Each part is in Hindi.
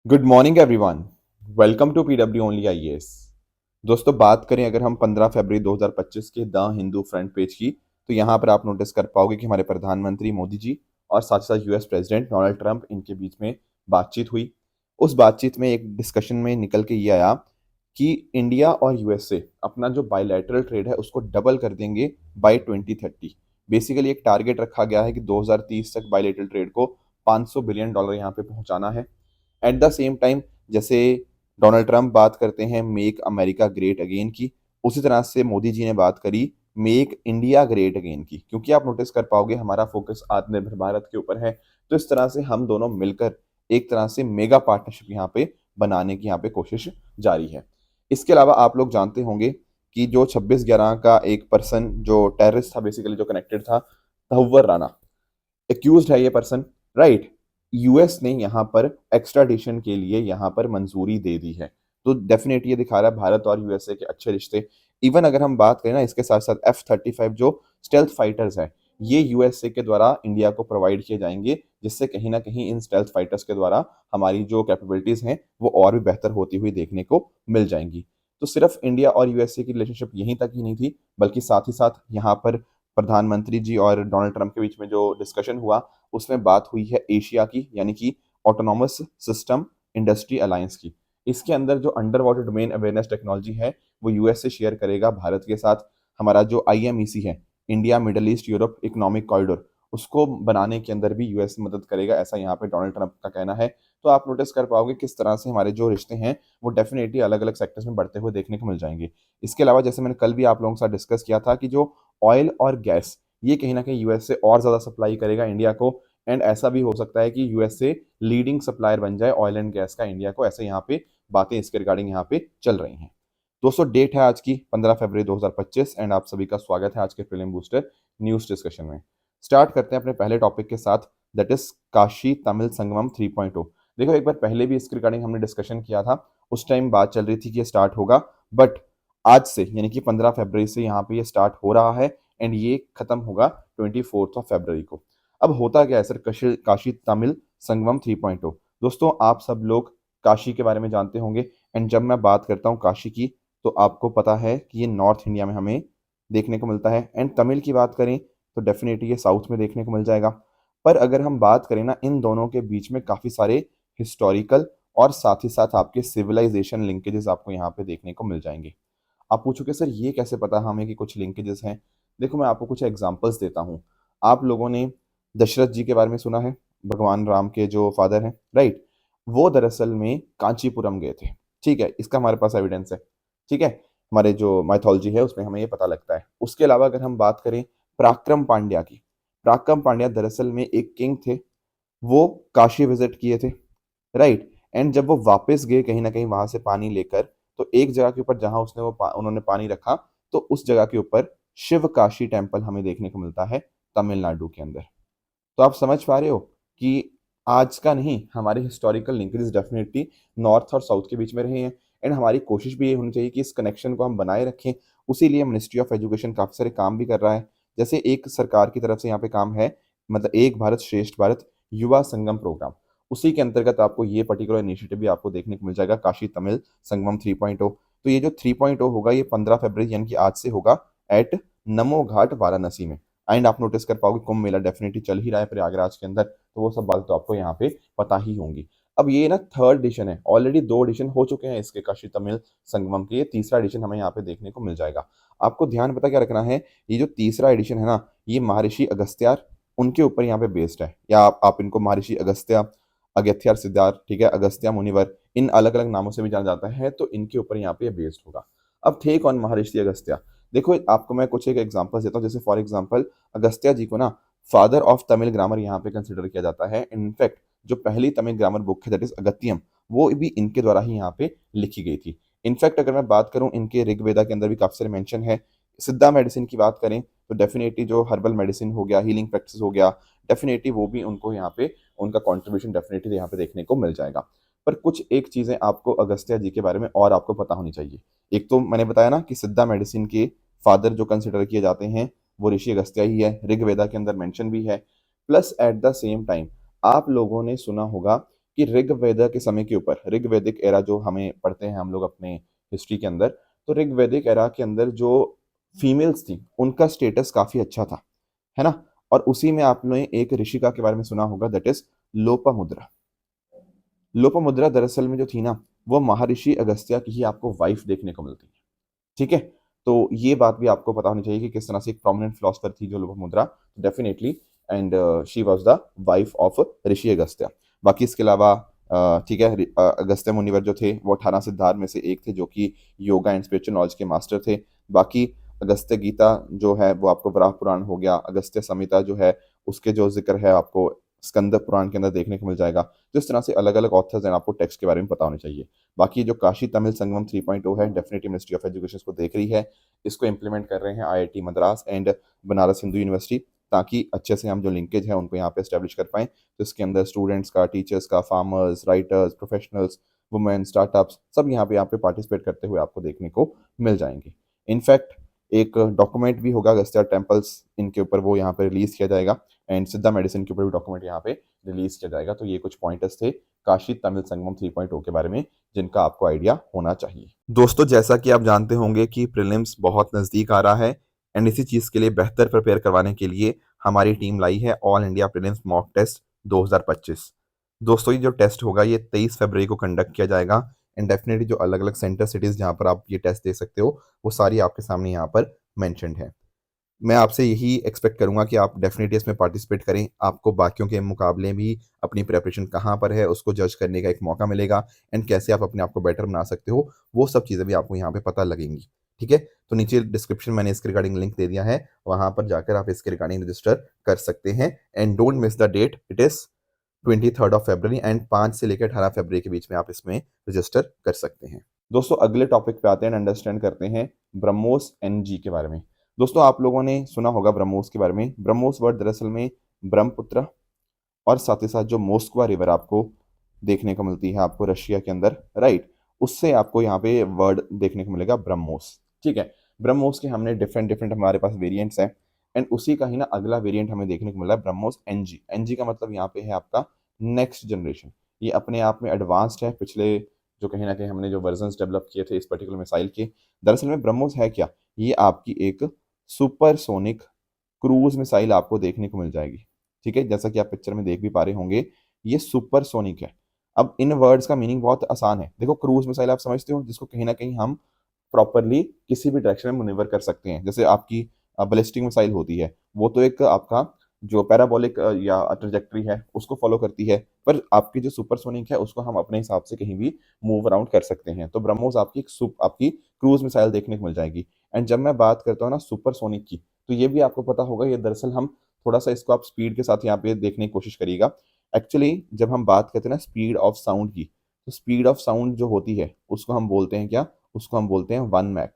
Good morning everyone. Welcome to PW only IAS. दोस्तों, बात करें अगर हम 15 फरवरी 2025 के द हिंदू फ्रंट पेज की, तो यहाँ पर आप नोटिस कर पाओगे कि हमारे प्रधानमंत्री मोदी जी और साथ साथ यूएस प्रेसिडेंट डोनाल्ड ट्रंप, इनके बीच में बातचीत हुई। उस बातचीत में एक डिस्कशन में निकल के ये आया कि इंडिया और यूएसए अपना जो बायलैटरल ट्रेड है उसको डबल कर देंगे बाय 2030। बेसिकली एक टारगेट रखा गया है कि 2030 तक बायलैटरल ट्रेड को $500 बिलियन यहाँ पे पहुंचाना है। एट द सेम टाइम, जैसे डोनाल्ड ट्रंप बात करते हैं मेक अमेरिका ग्रेट अगेन की, उसी तरह से मोदी जी ने बात करी मेक इंडिया ग्रेट अगेन की, क्योंकि आप नोटिस कर पाओगे हमारा फोकस आत्मनिर्भर भारत के ऊपर है। तो इस तरह से हम दोनों मिलकर एक तरह से मेगा पार्टनरशिप यहाँ पे बनाने की यहाँ पे कोशिश जारी है। इसके अलावा आप लोग जानते होंगे कि जो 26/11 का एक पर्सन जो टेररिस्ट था, बेसिकली जो कनेक्टेड था, तहव्वुर राना, एक्यूज्ड है ये पर्सन, राइट। यूएस ने यहाँ पर एक्स्ट्राडिशन के लिए यहाँ पर मंजूरी दे दी है। तो डेफिनेट ये दिखा रहा है भारत और यूएसए के अच्छे रिश्ते। इवन अगर हम बात करें ना, इसके साथ साथ F-35 जो स्टेल्थ फाइटर्स हैं, ये यूएसए के द्वारा इंडिया को प्रोवाइड किए जाएंगे, जिससे कहीं ना कहीं इन स्टेल्थ फाइटर्स के द्वारा हमारी जो कैपेबिलिटीज हैं वो और भी बेहतर होती हुई देखने को मिल जाएंगी। तो सिर्फ इंडिया और यूएसए की रिलेशनशिप यहीं तक ही नहीं थी, बल्कि साथ ही साथ यहाँ पर प्रधानमंत्री जी और डोनाल्ड ट्रंप के बीच में जो डिस्कशन हुआ, उसमें बात हुई है एशिया की, यानी कि ऑटोनॉमस सिस्टम इंडस्ट्री अलायंस की। इसके अंदर जो under water domain awareness technology है वो यूएस से शेयर करेगा भारत के साथ। हमारा जो आईएमईसी है, India middle east Europe economic corridor, उसको बनाने के अंदर भी यूएस मदद करेगा, ऐसा यहाँ पे डोनाल्ड ट्रंप का कहना है। तो आप नोटिस कर पाओगे किस तरह से हमारे जो रिश्ते हैं वो डेफिनेटली अलग अलग सेक्टर्स में बढ़ते हुए देखने को मिल जाएंगे। इसके अलावा जैसे मैंने कल भी आप लोगों के साथ डिस्कस किया था कि जो ऑयल और गैस, ये कहीं ना कहीं यूएस से और ज़्यादा सप्लाई करेगा इंडिया को। एंड ऐसा भी हो सकता है कि यूएस से लीडिंग सप्लायर बन जाए ऑयल एंड गैस का इंडिया को, ऐसे यहाँ पे बातें इसके रिगार्डिंग यहाँ पे चल रही हैं। दोस्तों, डेट है आज की 15 फरवरी 2025 एंड आप सभी का स्वागत है आज के प्रीलिम बूस्टर न्यूज डिस्कशन में। स्टार्ट करते हैं अपने पहले टॉपिक के साथ, दैट इज काशी तमिल संगमम 3.0। देखो, एक बार पहले भी इसके रिगार्डिंग हमने डिस्कशन किया था, उस टाइम बात चल रही थी कि ये स्टार्ट होगा, बट आज से यानी कि 15 फरवरी से यहाँ पे ये स्टार्ट हो रहा है एंड ये खत्म होगा 24 फरवरी को। अब होता क्या है सर, काशी काशी तमिल संगमम 3.0। दोस्तों, आप सब लोग काशी के बारे में जानते होंगे, एंड जब मैं बात करता हूँ काशी की, तो आपको पता है कि ये नॉर्थ इंडिया में हमें देखने को मिलता है, एंड तमिल की बात करें तो डेफिनेटली ये साउथ में देखने को मिल जाएगा। पर अगर हम बात करें ना, इन दोनों के बीच में काफ़ी सारे हिस्टोरिकल और साथ ही साथ आपके सिविलाइजेशन लिंकेजेस आपको यहाँ पे देखने को मिल जाएंगे। आप पूछोगे सर ये कैसे पता हमें कि कुछ लिंकेजेस हैं। देखो, मैं आपको कुछ एग्जांपल्स देता हूँ। आप लोगों ने दशरथ जी के बारे में सुना है, भगवान राम के जो फादर हैं, राइट। वो दरअसल में कांचीपुरम गए थे, ठीक है, इसका हमारे पास एविडेंस है, ठीक है। हमारे जो माइथोलॉजी है उसमें हमें ये पता लगता है। उसके अलावा अगर हम बात करें पराक्रम पांड्या की, पराक्रम पांड्या दरअसल में एक किंग थे, वो काशी विजिट किए थे, राइट। एंड जब वो वापस गए कहीं ना कहीं वहां से पानी लेकर, तो एक जगह के ऊपर जहां उन्होंने पानी रखा, तो उस जगह के ऊपर शिव काशी टेम्पल हमें देखने को मिलता है तमिलनाडु के अंदर। तो आप समझ पा रहे हो कि आज का नहीं, हमारे हिस्टोरिकल लिंकेज डेफिनेटली नॉर्थ और साउथ के बीच में रहे हैं। एंड हमारी कोशिश भी ये होनी चाहिए कि इस कनेक्शन को हम बनाए रखें। उसी लिए मिनिस्ट्री ऑफ एजुकेशन काफ़ी सारे काम भी कर रहा है। जैसे एक सरकार की तरफ से यहाँ पे काम है, मतलब एक भारत श्रेष्ठ भारत युवा संगम प्रोग्राम, उसी के अंतर्गत आपको ये पर्टिकुलर इनिशिएटिव भी आपको देखने को मिल जाएगा, काशी तमिल संगमम 3.0। तो ये जो 3.0 होगा ये 15 फरवरी यानी कि आज से होगा एट नमो घाट वाराणसी में। एंड आप नोटिस कर पाओगे कुंभ मेला डेफिनेटली चल ही रहा है प्रयागराज के अंदर, तो वो सब बात तो आपको यहाँ पे पता ही होंगी। अब ये ना थर्ड एडिशन है, ऑलरेडी 2 एडिशन हो चुके हैं इसके काशी तमिल संगमम के, ये तीसरा एडिशन हमें यहाँ पे देखने को मिल जाएगा। आपको ध्यान पता क्या रखना है, ये जो तीसरा एडिशन है ना, ये महर्षि अगस्त्यार उनके ऊपर यहाँ पे बेस्ड है, या आप इनको महर्षि अगस्त्या, अगस्त्यार सिद्धार्थ, ठीक है, अगस्त्या मुनिवर, इन अलग अलग नामों से भी जाना जाता है, तो इनके ऊपर यहाँ पे बेस्ड होगा। अब थे कौन महर्षि अगस्त्या? देखो, आपको मैं कुछ एक एग्जांपल देता हूँ। जैसे फॉर एग्जांपल अगस्त्या जी को ना फादर ऑफ तमिल ग्रामर यहाँ पे कंसिडर किया जाता है। इनफैक्ट जो पहली तमिल ग्रामर बुक है दैट इज अगत्यम, वो भी इनके द्वारा ही यहाँ पे लिखी गई थी। इनफैक्ट अगर मैं बात करूँ, इनके ऋग्वेदा के अंदर भी काफी सारे मेंशन है। सिद्धा मेडिसिन की बात करें तो डेफिनेटली जो हर्बल मेडिसिन हो गया, हीलिंग प्रैक्टिस हो गया, डेफिनेटली वो भी उनको यहाँ पे उनका कॉन्ट्रीब्यूशन डेफिनेटली यहाँ पे देखने को मिल जाएगा। पर कुछ एक चीजें आपको अगस्त्या जी के बारे में और आपको पता होनी चाहिए। एक तो मैंने बताया ना कि सिद्धा मेडिसिन के फादर जो कंसिडर किए जाते हैं वो ऋषि अगस्त्य ही है, ऋग्वेदा के अंदर मेंशन भी है। Plus at the same time आप लोगों ने सुना होगा कि ऋग्वेद के समय के ऊपर, ऋग्वैदिक एरा जो हमें पढ़ते हैं हम लोग अपने हिस्ट्री के अंदर, तो ऋग्वैदिक एरा के अंदर जो फीमेल्स थी उनका स्टेटस काफी अच्छा था, है ना। और उसी में आपने एक ऋषिका के बारे में सुना होगा, दैट इज लोपामुद्रा। लोपामुद्रा दरअसल में जो थी ना, वो महर्षि अगस्त्य की ही आपको वाइफ देखने को मिलती है, ठीक है। तो ये बात भी आपको पता होनी चाहिए कि किस तरह से एक प्रोमिनेंट फिलोसफर थी जो Lopamudra, definitely, and she was the wife of Rishi Agastya. बाकी इसके अलावा ठीक है, अगस्त्य मुनिवर जो थे वो 18 सिद्धार्थ में से एक थे जो कि योगा एंड स्पिरिचुअल नॉलेज के मास्टर थे। बाकी अगस्त्य गीता जो है वो आपको वराह पुराण हो गया, अगस्त्य संहिता जो है उसके जो जिक्र है आपको स्कंद पुराण के अंदर देखने को मिल जाएगा। तो इस तरह से अलग अलग ऑथर्स हैं, आपको टेक्स्ट के बारे में पता होना चाहिए। बाकी जो काशी तमिल संगम 3.0 है, डेफिनेटली मिनिस्ट्री ऑफ एजुकेशन को देख रही है, इसको इम्प्लीमेंट कर रहे हैं IIT Madras and Banaras Hindu university, ताकि अच्छे से हम जो लिंकेज है उनको यहाँ पे एस्टेब्लिश कर पाएँ। तो इसके अंदर स्टूडेंट्स का, टीचर्स का, farmers, writers, professionals, women, startups, सब यहाँ पे पार्टिसिपेट करते हुए आपको देखने को मिल जाएंगे। इनफैक्ट एक डॉक्यूमेंट भी होगा अगस्त्य टेम्पल्स इनके ऊपर, वो यहाँ पे रिलीज किया जाएगा, एंड सिद्धा मेडिसिन के ऊपर भी डॉक्यूमेंट यहाँ पे रिलीज किया जाएगा। तो ये कुछ पॉइंटर्स थे काशी तमिल संगम 3.0 के बारे में जिनका आपको आइडिया होना चाहिए। दोस्तों, जैसा कि आप जानते होंगे कि प्रीलिम्स बहुत नज़दीक आ रहा है, एंड इसी चीज़ के लिए बेहतर प्रिपेयर करवाने के लिए हमारी टीम लाई है all India prelims mock test 2025। दोस्तों, ये जो टेस्ट होगा ये 23 फरवरी को कंडक्ट किया जाएगा, एंड डेफिनेटली जो अलग अलग सेंटर सिटीज़ जहाँ पर आप ये टेस्ट दे सकते हो वो सारी आपके सामने यहाँ पर मैंशनड है। मैं आपसे यही एक्सपेक्ट करूंगा कि आप डेफिनेटली इसमें पार्टिसिपेट करें। आपको बाकियों के मुकाबले भी अपनी प्रिपरेशन कहाँ पर है उसको जज करने का एक मौका मिलेगा, एंड कैसे आप अपने आप को बेटर बना सकते हो वो सब चीज़ें भी आपको यहाँ पे पता लगेंगी, ठीक है। तो नीचे डिस्क्रिप्शन मैंने इसके रिगार्डिंग लिंक दे दिया है, वहां पर जाकर आप इसके रिगार्डिंग रजिस्टर कर सकते हैं। And don't miss the date, it is 23 of February, and 5 से लेकर 18 फरवरी के बीच में आप इसमें रजिस्टर कर सकते हैं। दोस्तों, अगले टॉपिक पे आते हैं, अंडरस्टैंड करते हैं ब्रह्मोस एनजी के बारे में। दोस्तों, आप लोगों ने सुना होगा ब्रह्मोस के बारे में। ब्रह्मोस वर्ड दरअसल में ब्रह्मपुत्र और साथ ही साथ जो मोस्कवा रिवर आपको देखने को मिलती है आपको रशिया के अंदर, राइट, उससे आपको यहाँ पे वर्ड देखने को मिलेगा ब्रह्मोस, ठीक है। ब्रह्मोस के हमने डिफरेंट डिफरेंट हमारे पास वेरिएंट्स हैं, एंड उसी का ही ना अगला वेरिएंट हमें देखने को मिला है ब्रह्मोस एनजी। एनजी का मतलब यहाँ पे है आपका नेक्स्ट जनरेशन। ये अपने आप में एडवांस्ड है, पिछले जो कहीं ना कहीं हमने जो वर्जन डेवलप किए थे इस पर्टिकुलर मिसाइल के। दरअसल में ब्रह्मोस है क्या, ये आपकी एक सुपरसोनिक क्रूज मिसाइल आपको देखने को मिल जाएगी, ठीक है। जैसा कि आप पिक्चर में देख भी पा रहे होंगे, ये सुपरसोनिक है। अब इन वर्ड्स का मीनिंग बहुत आसान है। देखो, क्रूज मिसाइल आप समझते हो, जिसको कहीं ना कहीं हम प्रॉपरली किसी भी डायरेक्शन में मुनेवर कर सकते हैं। जैसे आपकी बैलिस्टिक मिसाइल होती है, वो तो एक आपका जो पैराबोलिक या ट्रेजेक्ट्री है उसको फॉलो करती है, पर आपकी जो सुपरसोनिक है उसको हम अपने हिसाब से कहीं भी मूव अराउंड कर सकते हैं। तो ब्रह्मोस आपकी आपकी क्रूज मिसाइल देखने को मिल जाएगी। एंड जब मैं बात करता हूँ ना सुपरसोनिक की, तो ये भी आपको पता होगा, ये दरअसल हम थोड़ा सा इसको आप स्पीड के साथ यहाँ पे देखने की कोशिश करिएगा। एक्चुअली जब हम बात करते हैं ना स्पीड ऑफ साउंड की, तो स्पीड ऑफ साउंड जो होती है उसको हम बोलते हैं क्या, उसको हम बोलते हैं 1 मैक,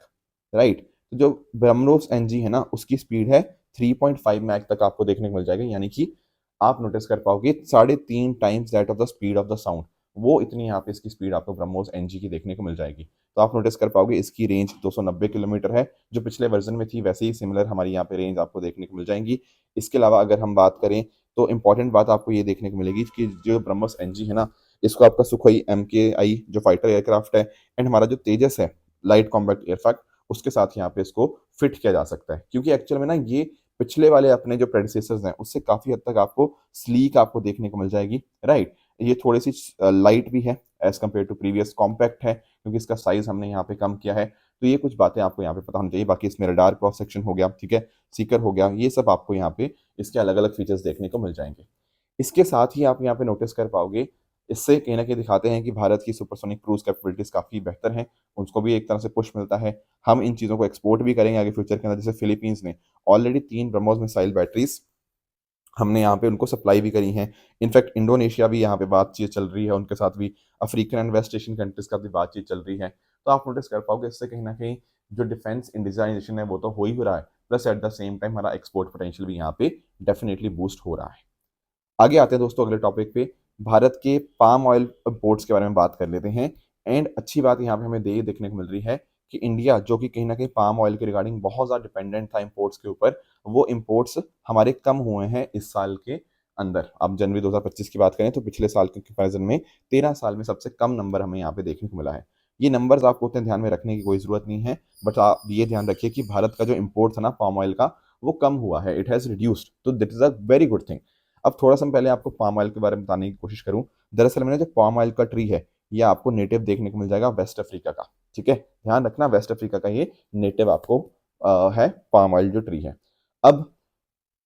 राइट। तो जो ब्रह्मोस एनजी है ना उसकी स्पीड है 3.5 मैक तक आपको देखने को मिल जाएगा, यानी कि आप नोटिस कर पाओगे 3.5 times that of the speed of the sound, वो इतनी यहाँ पे इसकी स्पीड आपको ब्रह्मोस एनजी की देखने को मिल जाएगी। तो आप नोटिस कर पाओगे इसकी रेंज 290 किलोमीटर है, जो पिछले वर्जन में थी वैसे ही सिमिलर हमारी यहाँ पे रेंज आपको देखने को मिल जाएंगी। इसके अलावा अगर हम बात करें तो इंपॉर्टेंट बात आपको ये देखने को मिलेगी कि जो ब्रह्मोस एनजी है ना, इसको आपका सुखोई MKI जो फाइटर एयरक्राफ्ट है, एंड हमारा जो तेजस है लाइट कॉम्बैट एयरक्राफ्ट, उसके साथ यहाँ पे इसको फिट किया जा सकता है। क्योंकि एक्चुअल में ना ये पिछले वाले अपने जो प्रेडिसेसर्स हैं उससे काफी हद तक आपको स्लीक आपको देखने को मिल जाएगी, राइट। ये थोड़ी सी लाइट भी है as compared to previous, compact है क्योंकि इसका साइज हमने यहाँ पे कम किया है। तो ये कुछ बातें आपको यहाँ पे पता होनी चाहिए। बाकी इसमें रडार क्रॉस सेक्शन हो गया, ठीक है, सीकर हो गया, ये सब आपको यहाँ पे इसके अलग अलग फीचर्स देखने को मिल जाएंगे। इसके साथ ही आप यहाँ पे नोटिस कर पाओगे, इससे कहीं ना कहीं दिखाते हैं कि भारत की सुपरसोनिक क्रूज कैपेबिलिटीज काफ़ी बेहतर हैं, उसको भी एक तरह से पुश मिलता है। हम इन चीज़ों को एक्सपोर्ट भी करेंगे आगे फ्यूचर के अंदर। जैसे फिलीपींस ने ऑलरेडी 3 ब्रह्मोस मिसाइल बैटरीज हमने यहाँ पे उनको सप्लाई भी करी हैं। इनफैक्ट इंडोनेशिया भी यहाँ पे बातचीत चल रही है, उनके साथ भी African and West Asian countries का भी बातचीत चल रही है। तो आप नोटिस कर पाओगे इससे कहीं ना कहीं जो डिफेंस इंडस्ट्रियलाइजेशन है वो तो हो ही रहा है, plus at the same time हमारा एक्सपोर्ट पोटेंशियल भी यहाँ पे डेफिनेटली बूस्ट हो रहा है। आगे आते हैं दोस्तों अगले टॉपिक पे, भारत के पाम ऑयल इंपोर्ट्स के बारे में बात कर लेते हैं। एंड अच्छी बात यहाँ पे हमें देखने को मिल रही है कि इंडिया जो कि कहीं ना कहीं पाम ऑयल के रिगार्डिंग बहुत ज़्यादा डिपेंडेंट था इंपोर्ट्स के ऊपर, वो इंपोर्ट्स हमारे कम हुए हैं इस साल के अंदर आप जनवरी 2025 की बात करें तो पिछले साल के कंपैरिजन में 13 साल में सबसे कम नंबर हमें यहाँ पे देखने को मिला है। ये नंबर्स आपको उतने ध्यान में रखने की कोई ज़रूरत नहीं है, बट आप ये ध्यान रखिए कि भारत का जो इम्पोर्ट था ना पाम ऑयल का, वो कम हुआ है, इट हैज़ रिड्यूस्ड, तो that is a very good thing. अब थोड़ा सा पहले आपको पाम ऑयल के बारे में बताने की कोशिश करूँ। दरअसल मैंने जो पाम ऑयल का ट्री है, ये आपको नेटिव देखने को मिल जाएगा वेस्ट अफ्रीका का, ठीक है? ध्यान रखना वेस्ट अफ्रीका का ये नेटिव आपको है पाम ऑयल जो ट्री है। अब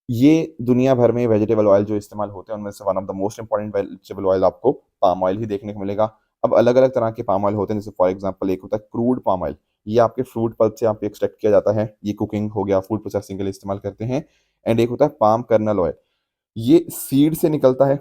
ये दुनिया भर में वेजिटेबल ऑयल जो इस्तेमाल होते हैं उनमें से one of the most important vegetable oil आपको पाम ऑयल ही देखने को मिलेगा। अब अलग अलग तरह के पाम ऑयल होते हैं, जैसे फॉर एग्जांपल एक होता है क्रूड पाम ऑयल, ये आपके फ्रूट पल्प से आप एक्सट्रैक्ट किया जाता है, ये कुकिंग हो गया, फूड प्रोसेसिंग के लिए इस्तेमाल करते हैं। एंड एक होता है पाम कर्नल ऑयल, ये सीड से निकलता है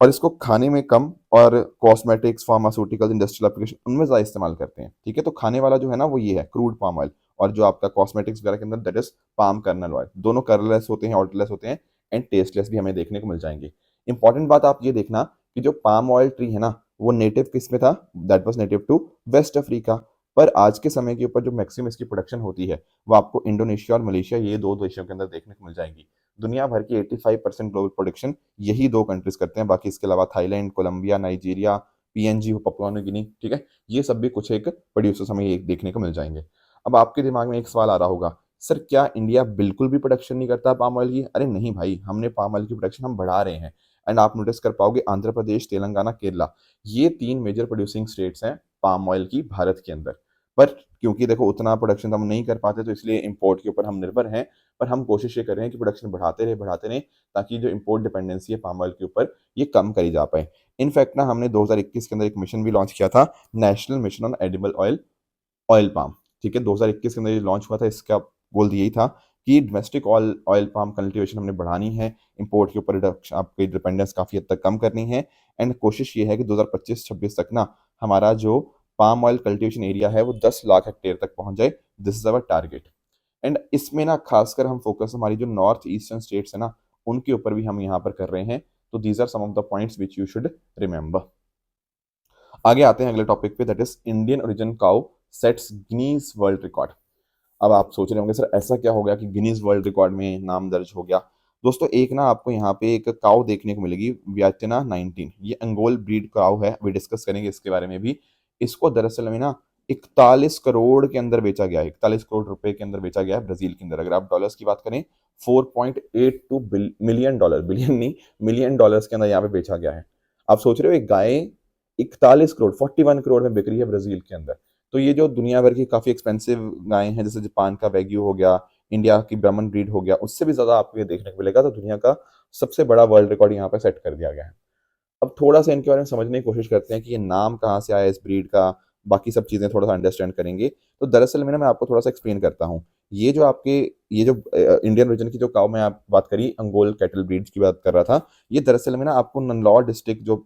और इसको खाने में कम और कॉस्मेटिक्स, फार्मास्यूटिकल्स, इंडस्ट्रियल एप्लीकेशन उनमें ज़्यादा इस्तेमाल करते हैं, ठीक है? तो खाने वाला जो है ना वो ये है क्रूड पाम ऑयल, और जो आपका कॉस्मेटिक्स वगैरह के अंदर that is palm kernel oil. दोनों कलरलेस होते हैं, ऑयललेस होते हैं एंड टेस्टलेस भी हमें देखने को मिल जाएंगे। इंपॉर्टेंट बात आप ये देखना कि जो पाम ऑयल ट्री है ना वो नेटिव किस में था, that was native to West Africa. पर आज के समय के ऊपर जो मैक्सिमम इसकी प्रोडक्शन होती है वो आपको इंडोनेशिया और मलेशिया, ये दो देशों के अंदर देखने को मिल जाएगी। दुनिया भर की 85% ग्लोबल प्रोडक्शन यही दो कंट्रीज करते हैं, बाकी इसके अलावा Thailand, Colombia, Nigeria, PNG, Papua New Guinea, ठीक है? ये सब भी कुछ एक प्रोड्यूसर्स हमें एक देखने को मिल जाएंगे। अब आपके दिमाग में एक सवाल आ रहा होगा, सर क्या इंडिया बिल्कुल भी प्रोडक्शन नहीं करता पाम ऑयल की? अरे नहीं भाई, हमने पाम ऑयल की प्रोडक्शन हम बढ़ा रहे हैं। एंड आप नोटिस कर पाओगे आंध्र प्रदेश, तेलंगाना, केरला, ये 3 मेजर प्रोड्यूसिंग स्टेट्स हैं पाम ऑयल की भारत के अंदर। पर क्योंकि देखो उतना प्रोडक्शन तो हम नहीं कर पाते, तो इसलिए इंपोर्ट के ऊपर हम निर्भर हैं। पर हम कोशिश ये कर रहे हैं कि प्रोडक्शन बढ़ाते रहें ताकि जो इंपोर्ट डिपेंडेंसी है पाम ऑयल के ऊपर ये कम करी जा पाए। इनफैक्ट ना हमने 2021 के अंदर एक मिशन भी लॉन्च किया था, national mission on edible oil, oil palm, ठीक है? 2021 के अंदर ये लॉन्च हुआ था। इसका गोल यही था कि domestic oil oil palm cultivation हमने बढ़ानी है, इंपोर्ट के ऊपर रिडक्शन, आपकी डिपेंडेंस काफ़ी हद तक कम करनी है। एंड कोशिश ये है कि 2025-26 तक ना हमारा जो पाम ऑयल कल्टीवेशन एरिया है वो 10 लाख हेक्टेयर तक पहुंच जाए। This is our target. And इसमें ना खासकर हम फोकस हमारी जो नॉर्थ ईस्टर्न स्टेट्स है ना उनके ऊपर भी हम यहाँ पर कर रहे हैं। तो these are some of the points which you should remember. आगे आते हैं अगले टॉपिक पे, that is Indian origin cow sets Guinness world record. अब आप सोच रहे होंगे सर ऐसा क्या हो गया कि गिनीज वर्ल्ड रिकॉर्ड में नाम दर्ज हो गया? दोस्तों एक ना आपको यहाँ पे एक काउ देखने को मिलेगी, वियतना 19, ये अंगोल ब्रीड काउ है, अभी डिस्कस करेंगे इसके बारे में भी। इसको दरअसल में ना 41 करोड़ के अंदर बेचा गया है, 41 करोड़ रुपए के अंदर बेचा गया है ब्राजील के अंदर। अगर आप डॉलर्स की बात करें 4.82 मिलियन डॉलर, बिलियन नहीं मिलियन डॉलर्स के अंदर यहाँ पे बेचा गया है। आप सोच रहे हो एक गाय 41 करोड़ 41 करोड़ में बिक रही है ब्राजील के अंदर। तो ये जो दुनिया भर की काफ़ी एक्सपेंसिव गायें हैं, जैसे जापान का वैग्यू हो गया, इंडिया की ब्राह्मण ब्रीड हो गया, उससे भी ज़्यादा आपको ये देखने को मिलेगा। तो दुनिया का सबसे बड़ा वर्ल्ड रिकॉर्ड यहाँ पे सेट कर दिया गया है। अब थोड़ा सा इनके बारे में समझने की कोशिश करते हैं कि ये नाम कहाँ से आया इस ब्रीड का, बाकी सब चीज़ें थोड़ा सा अंडरस्टैंड करेंगे। तो दरअसल में ना मैं आपको थोड़ा सा एक्सप्लेन करता हूँ। ये जो आपके ये जो इंडियन रीजन की जो काऊ मैं आप बात करी, अंगोल कैटल ब्रीड्स की बात कर रहा था, ये दरअसल में ना आपको नंदौर डिस्ट्रिक्ट जो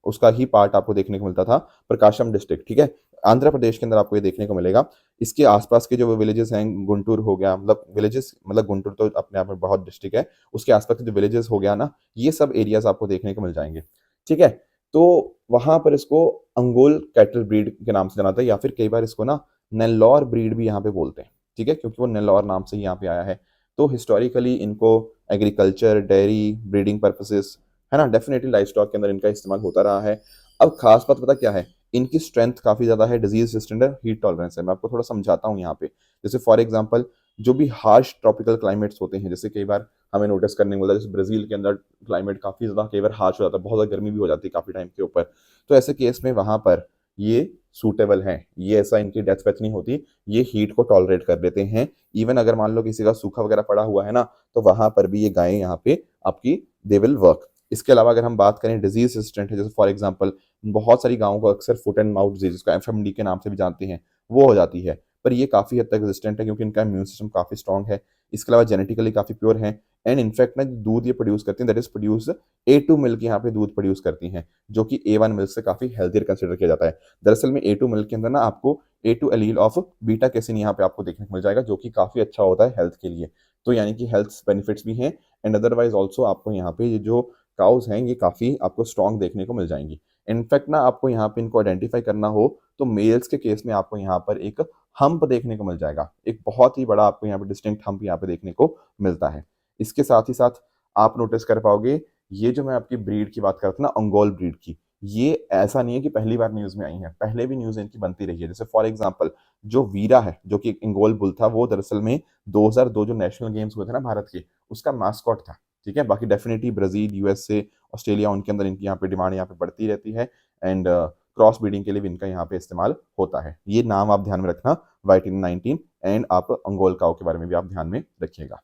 उसका ही पार्ट आपको देखने को मिलता था, प्रकाशम डिस्ट्रिक्ट, ठीक है? आंध्र प्रदेश के अंदर आपको ये देखने को मिलेगा। इसके आसपास के जो विलेजेस हैं, गुंटूर हो गया, मतलब विलेजेस, मतलब गुंटूर तो अपने आप में बहुत डिस्ट्रिक्ट है, उसके आसपास के जो विलेजेस हो गया ना, ये सब एरियाज आपको देखने को मिल जाएंगे, ठीक है? तो वहां पर इसको अंगोल कैटल ब्रीड के नाम से जाना था, या फिर कई बार इसको ना नेल्लौर ब्रीड भी यहाँ पे बोलते हैं, ठीक है? क्योंकि वो नेल्लौर नाम से ही यहाँ पे आया है। तो हिस्टोरिकली इनको एग्रीकल्चर, डेयरी, ब्रीडिंग पर्पसेस, है ना, डेफिनेटली लाइफ स्टॉक के अंदर इनका इस्तेमाल होता रहा है। अब खास बात पता क्या है, इनकी स्ट्रेंथ काफ़ी ज़्यादा है, डिजीज रेजिस्टेंट है, हीट टॉलरेंस है। मैं आपको थोड़ा समझाता हूँ यहाँ पे। जैसे फॉर एग्जांपल जो भी हार्श ट्रॉपिकल क्लाइमेट्स होते हैं, जैसे कई बार हमें नोटिस करने को मिलता है, जैसे ब्राजील के अंदर क्लाइमेट काफ़ी ज़्यादा कई बार हार्श हो जाता है, बहुत ज़्यादा गर्मी भी हो जाती है काफ़ी टाइम के ऊपर। तो ऐसे केस में वहाँ पर ये सूटेबल हैं, ये ऐसा इनकी डेथ वेथ नहीं होती, ये हीट को टॉलरेट कर लेते हैं। इवन अगर मान लो किसी का सूखा वगैरह पड़ा हुआ है ना, तो वहाँ पर भी ये गायें यहाँ पे आपकी दे विल वर्क। इसके अलावा अगर हम बात करें डिजीज रेजिस्टेंट है, जैसे फॉर एग्जांपल बहुत सारी गायों को अक्सर फुट एंड माउथ डिजीज, जिसको एफएमडी के नाम से भी जानते हैं, वो हो जाती है। पर ये काफ़ी हद तक रेजिस्टेंट है क्योंकि इनका इम्यून सिस्टम काफ़ी स्ट्रॉन्ग है। इसके अलावा जेनेटिकली काफ़ी प्योर है। एंड इनफैक्ट ना दूध ये प्रोड्यूस करती हैं, that is produce A2 milk यहाँ पे दूध प्रोड्यूस करती हैं, जो कि A1 मिल्क से काफ़ी हेल्थियर कंसिडर किया जाता है। दरअसल में A2 मिल्क के अंदर ना आपको A2 allele of beta casein यहाँ पे आपको देखने को मिल जाएगा, जो कि काफ़ी अच्छा होता है हेल्थ के लिए। तो यानी कि हेल्थ बेनिफिट्स भी हैं। एंड अदरवाइज ऑल्सो आपको यहाँ पे ये जो काउज हैं ये काफ़ी आपको स्ट्रॉन्ग देखने को मिल जाएंगी। इनफैक्ट ना आपको यहाँ पे इनको आइडेंटिफाई करना हो तो मेल्स के केस में आपको यहाँ पर एक हम्प देखने को मिल जाएगा, एक बहुत ही बड़ा आपको यहाँ पे डिस्टिंक्ट हम्प यहाँ पे देखने को मिलता है। इसके साथ ही साथ आप नोटिस कर पाओगे ये जो मैं आपकी ब्रीड की बात कर रहा था ना, अंगोल ब्रीड की, ये ऐसा नहीं है कि पहली बार न्यूज़ में आई है, पहले भी न्यूज़ इनकी बनती रही है। जैसे फॉर एग्जांपल जो वीरा है, जो कि एक अंगोल बुल था, वो दरअसल में 2002 जो नेशनल गेम्स हुए थे ना भारत के, उसका मास्कॉट था। ठीक है, बाकी डेफिनेटली ब्राज़ील, यूएसए, ऑस्ट्रेलिया, उनके अंदर इनकी यहाँ पे डिमांड यहाँ पे बढ़ती रहती है एंड क्रॉस ब्रीडिंग के लिए भी इनका यहाँ पे इस्तेमाल होता है। ये नाम आप ध्यान में रखना, वाइटिन 19, एंड आप अंगोल काऊ के बारे में भी आप ध्यान में रखिएगा।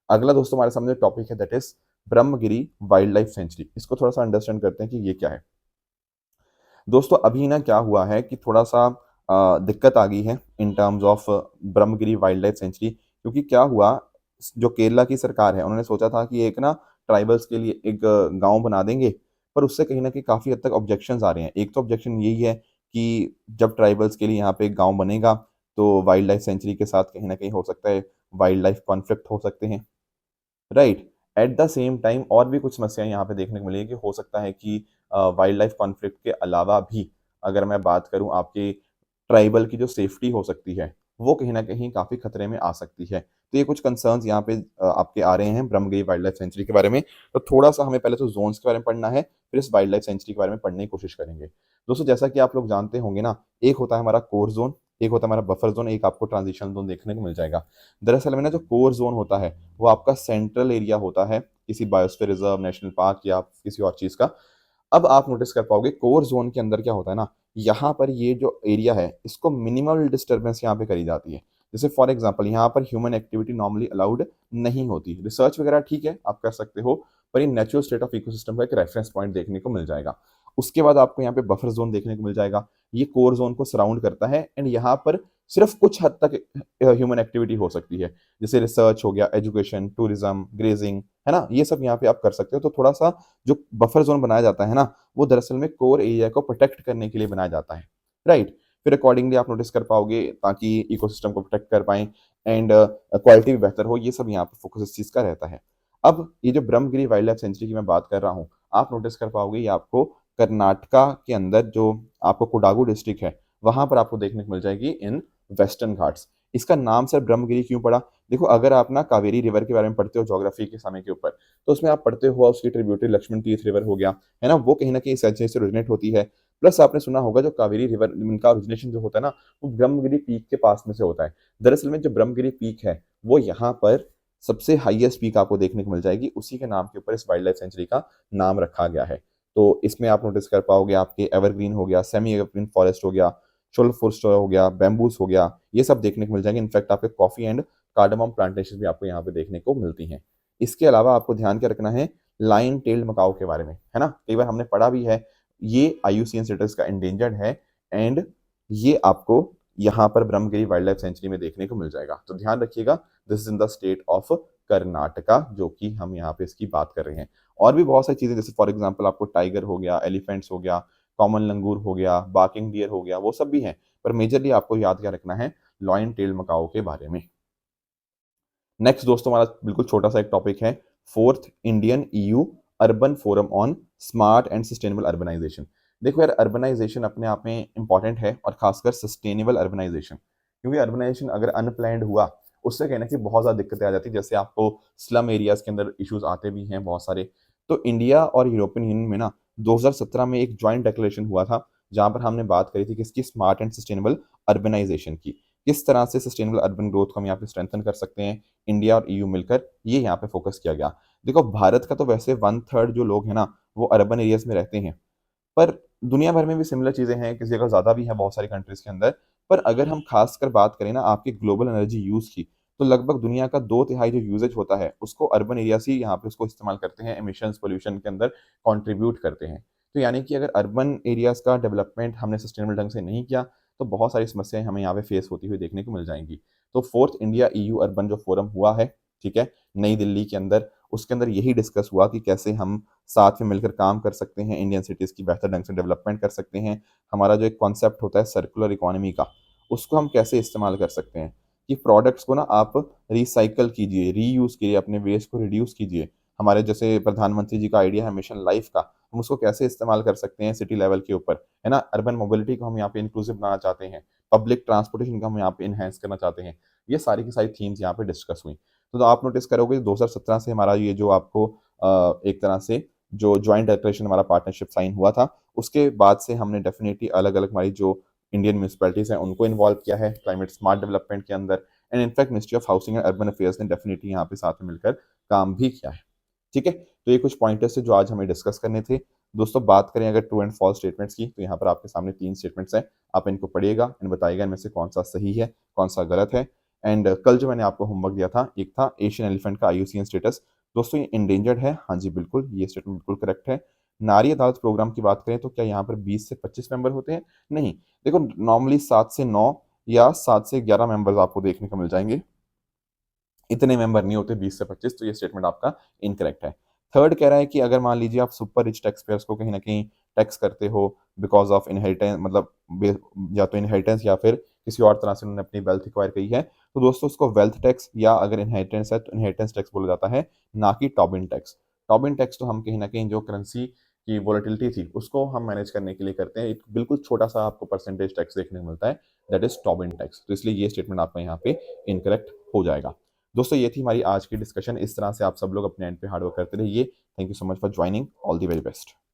अगला दोस्तों हमारे सामने टॉपिक है, that is Brahmagiri wild life sanctuary. इसको थोड़ा सा अंडरस्टैंड करते हैं कि ये क्या है। दोस्तों अभी ना क्या हुआ है कि थोड़ा सा दिक्कत आ गई है in terms of Brahmagiri wild life sanctuary, क्योंकि क्या हुआ, जो केरला की सरकार है उन्होंने सोचा था कि एक ना ट्राइबल्स के लिए एक गांव बना देंगे, पर उससे कहीं ना कहीं काफ़ी हद तक ऑब्जेक्शंस आ रहे हैं। एक तो ऑब्जेक्शन यही है कि जब ट्राइबल्स के लिए यहाँ पे एक गांव बनेगा तो वाइल्ड लाइफ सेंचुरी के साथ कहीं ना कहीं हो सकता है वाइल्ड लाइफ कॉन्फ्लिक्ट हो सकते हैं, right. At the same time और भी कुछ समस्याएं यहाँ पे देखने को मिलेगी कि हो सकता है कि वाइल्ड लाइफ कॉन्फ्लिक्ट के अलावा भी अगर मैं बात करूँ आपके ट्राइबल की जो सेफ्टी हो सकती है, वो कहीं ना कहीं काफ़ी खतरे में आ सकती है। तो ये कुछ कंसर्न्स यहाँ पे आपके आ रहे हैं ब्रह्मगिरी वाइल्ड लाइफ सेंचुरी के बारे में। तो थोड़ा सा हमें पहले तो जोन्स के बारे में पढ़ना है, फिर इस वाइल्ड लाइफ सेंचुरी के बारे में पढ़ने की कोशिश करेंगे। दोस्तों जैसा कि आप लोग जानते होंगे ना, एक होता है हमारा कोर जोन, एक होता है हमारा बफर जोन, एक आपको ट्रांजिशन जोन देखने को मिल जाएगा। दरअसल में ना जो कोर जोन होता है वो आपका सेंट्रल एरिया होता है किसी बायोस्फीयर रिजर्व, नेशनल पार्क या किसी और चीज़ का। अब आप नोटिस कर पाओगे कोर जोन के अंदर क्या होता है ना, यहाँ पर ये जो एरिया है इसको मिनिमल डिस्टर्बेंस यहाँ पे करी जाती है। जैसे फॉर एग्जांपल यहाँ पर ह्यूमन एक्टिविटी नॉर्मली अलाउड नहीं होती। रिसर्च वगैरह ठीक है आप कर सकते हो, पर ये नेचुरल स्टेट ऑफ इकोसिस्टम का एक रेफरेंस पॉइंट देखने को मिल जाएगा। उसके बाद आपको यहाँ पे बफर जोन देखने को मिल जाएगा, ये कोर जोन को सराउंड करता है एंड यहाँ पर सिर्फ कुछ हद तक ह्यूमन एक्टिविटी हो सकती है, जैसे रिसर्च हो गया, एजुकेशन, टूरिज्म, ग्रेजिंग, है ना, ये सब यहाँ पे आप कर सकते हो। तो थोड़ा सा जो बफर जोन बनाया जाता है ना, वो दरअसल में कोर एरिया को प्रोटेक्ट करने के लिए बनाया जाता है, राइट। फिर अकॉर्डिंगली आप नोटिस कर पाओगे ताकि इकोसिस्टम को प्रोटेक्ट कर पाएं एंड क्वालिटी भी बेहतर हो, ये सब यहाँ पे फोकस इस चीज़ का रहता है। अब ये जो ब्रह्मगिरी वाइल्ड लाइफ सेंचुरी की मैं बात कर रहा हूँ, आप नोटिस कर पाओगे ये आपको कर्नाटका के अंदर जो आपको कोडागू डिस्ट्रिक्ट है वहां पर आपको देखने को मिल जाएगी इन वेस्टर्न घाट्स। इसका नाम सर ब्रह्मगिरी क्यों पड़ा? देखो अगर आप ना कावेरी रिवर के बारे में पढ़ते हो ज्योग्राफी के समय के ऊपर, तो उसमें आप पढ़ते हो उसकी ट्रिब्यूटरी लक्ष्मण तीर्थ रिवर हो गया, है ना, वो कहीं ना कहीं इस राज्य से ओरिजिनेट होती है। प्लस आपने सुना होगा जो कावेरी रिवर, इनका ओरिजिनेशन जो होता है ना, वो ब्रह्मगिरी पीक के पास में से होता है। दरअसल में जो ब्रह्मगिरी पीक है वो यहाँ पर सबसे हाईएस्ट पीक आपको देखने को मिल जाएगी, उसी के नाम के ऊपर इस वाइल्ड लाइफ सेंचुरी का नाम रखा गया है। तो इसमें आप नोटिस कर पाओगे आपके एवरग्रीन हो गया, सेमी एवरग्रीन फॉरेस्ट हो गया, शोल फॉरेस्ट हो गया, बैम्बूस हो गया, ये सब देखने को मिल जाएंगे। इनफैक्ट आपके कॉफी एंड कार्डमम प्लांटेशन भी आपको यहाँ पे देखने को मिलती हैं। इसके अलावा आपको ध्यान क्या रखना है, लाइन टेल्ड मकाओ के बारे में, है ना, कई बार हमने पढ़ा भी है, ये IUCN स्टेटस का एंडेंजर्ड है एंड ये आपको यहाँ पर ब्रह्मगिरी वाइल्ड लाइफ सेंचुरी में देखने को मिल जाएगा। तो ध्यान रखिएगा, this is in the state of Karnataka जो कि हम यहाँ पे इसकी बात कर रहे हैं। और भी बहुत सारी चीजें, जैसे फॉर एग्जांपल आपको टाइगर हो गया, एलिफेंट्स हो गया, कॉमन लंगूर हो गया, बार्किंग डियर हो गया, वो सब भी हैं। पर मेजरली आपको याद क्या रखना है, लॉयन टेल मकाओ के बारे में। नेक्स्ट दोस्तों हमारा बिल्कुल छोटा सा एक टॉपिक है, fourth Indian EU urban forum on smart and sustainable urbanisation. देखो यार, अर्बनाइजेशन अपने आप में इंपॉर्टेंट है और खासकर सस्टेनेबल अर्बनाइजेशन, क्योंकि अर्बनाइजेशन अगर अनप्लैंड हुआ उससे कहना कि बहुत ज़्यादा दिक्कतें आ जाती है। जैसे आपको स्लम एरियाज के अंदर इश्यूज आते भी हैं बहुत सारे। तो इंडिया और यूरोपियन यूनियन में ना 2017 में एक ज्वाइंट डिक्लेरेशन हुआ था, जहां पर हमने बात करी थी किसकी, स्मार्ट एंड सस्टेनेबल अर्बनाइजेशन की। किस तरह से सस्टेनेबल अर्बन ग्रोथ को हम यहाँ पे स्ट्रेंथन कर सकते हैं, इंडिया और EU मिलकर, ये यहाँ पे फोकस किया गया। देखो भारत का तो वैसे 1/3 जो लोग हैं ना वो अर्बन एरियाज में रहते हैं, पर दुनिया भर में भी सिमिलर चीजें हैं, किसी जगह ज्यादा भी है बहुत सारी कंट्रीज के अंदर। पर अगर हम खासकर बात करें ना आपके ग्लोबल एनर्जी यूज की, तो लगभग दुनिया का 2/3 जो यूजेज होता है उसको अर्बन एरिया से यहाँ पे उसको इस्तेमाल करते हैं, एमिशंस पोल्यूशन के अंदर कंट्रीब्यूट करते हैं। तो यानी कि अगर अर्बन एरियाज का डेवलपमेंट हमने सस्टेनेबल ढंग से नहीं किया तो बहुत सारी समस्याएं हमें यहाँ पे फेस होती हुई देखने को मिल जाएंगी। तो फोर्थ इंडिया EU अर्बन जो फोरम हुआ है, ठीक है, नई दिल्ली के अंदर, उसके अंदर यही डिस्कस हुआ कि कैसे हम साथ में मिलकर काम कर सकते हैं, इंडियन सिटीज़ की बेहतर ढंग से डेवलपमेंट कर सकते हैं। हमारा जो एक कॉन्सेप्ट होता है सर्कुलर इकोनॉमी का, उसको हम कैसे इस्तेमाल कर सकते हैं कि प्रोडक्ट्स को ना आप रिसाइकल कीजिए, रीयूज़ कीजिए, अपने वेस्ट को रिड्यूस कीजिए। हमारे जैसे प्रधानमंत्री जी का आइडिया है मिशन लाइफ का, हम उसको कैसे इस्तेमाल कर सकते हैं सिटी लेवल के ऊपर, है ना। अर्बन मोबिलिटी को हम यहाँ पे इंक्लूसिव बनाना चाहते हैं, पब्लिक ट्रांसपोर्टेशन को हम यहाँ पे इन्हेंस करना चाहते हैं। ये सारी की सारी थीम्स यहाँ पे डिस्कस हुई। तो आप नोटिस करोगे 2017 से हमारा ये जो आपको एक तरह से जो ज्वाइंट डिक्लेरेशन हमारा पार्टनरशिप साइन हुआ था, उसके बाद से हमने डेफिनेटली अलग अलग हमारी जो इंडियन म्यूनसिपैलिटीज़ हैं उनको इन्वॉल्व किया है क्लाइमेट स्मार्ट डेवलपमेंट के अंदर। And in fact ministry of housing and urban affairs ने डेफिनेटली यहाँ पे साथ में मिलकर काम भी किया है। ठीक है, तो ये कुछ पॉइंटर्स थे जो आज हमें डिस्कस करने थे। दोस्तों बात करें अगर ट्रू एंड फॉल्स स्टेटमेंट्स की, तो यहाँ पर आपके सामने 3 स्टेटमेंट्स हैं। आप इनको पढ़िएगा एंड बताइएगा इनमें से कौन सा सही है, कौन सा गलत है। एंड कल जो मैंने आपको होमवर्क दिया था, एक था एशियन एलिफेंट का आईयूसीएन स्टेटस। दोस्तों ये इंडेंजर्ड है, हाँ जी बिल्कुल, ये स्टेटमेंट बिल्कुल करेक्ट है। नारी अदालत प्रोग्राम की बात करें तो क्या यहाँ पर 20 से 25 मेंबर होते हैं? नहीं, देखो नॉर्मली 7 से 9 या 7 से 11 मेंबर्स आपको देखने को मिल जाएंगे, इतने मेंबर नहीं होते 20 से 25, तो ये स्टेटमेंट आपका इनकरेक्ट है। थर्ड कह रहा है कि अगर मान लीजिए आप सुपर रिच टैक्स पेयर्स को कहीं ना कहीं टैक्स करते हो बिकॉज ऑफ इनहेरिटेंस, मतलब या तो इनहेरिटेंस या फिर किसी और तरह से उन्होंने अपनी वेल्थ एक्वायर की है, तो दोस्तों उसको वेल्थ टैक्स या अगर इनहेरिटेंस है तो इनहेरिटेंस टैक्स बोला जाता है, ना कि टॉबिन टैक्स। टॉबिन टैक्स तो हम कहीं ना कहीं जो करेंसी की वोलेटिलिटी थी उसको हम मैनेज करने के लिए करते हैं, एक बिल्कुल छोटा सा आपको परसेंटेज टैक्स देखने को मिलता है, दैट इज टॉबिन टैक्स। तो इसलिए ये स्टेटमेंट आपका यहाँ पे इनकरेक्ट हो जाएगा। दोस्तों ये थी हमारी आज की डिस्कशन। इस तरह से आप सब लोग अपने एंड पे हार्ड वर्क करते रहिए। Thank you so much for joining. All the very best.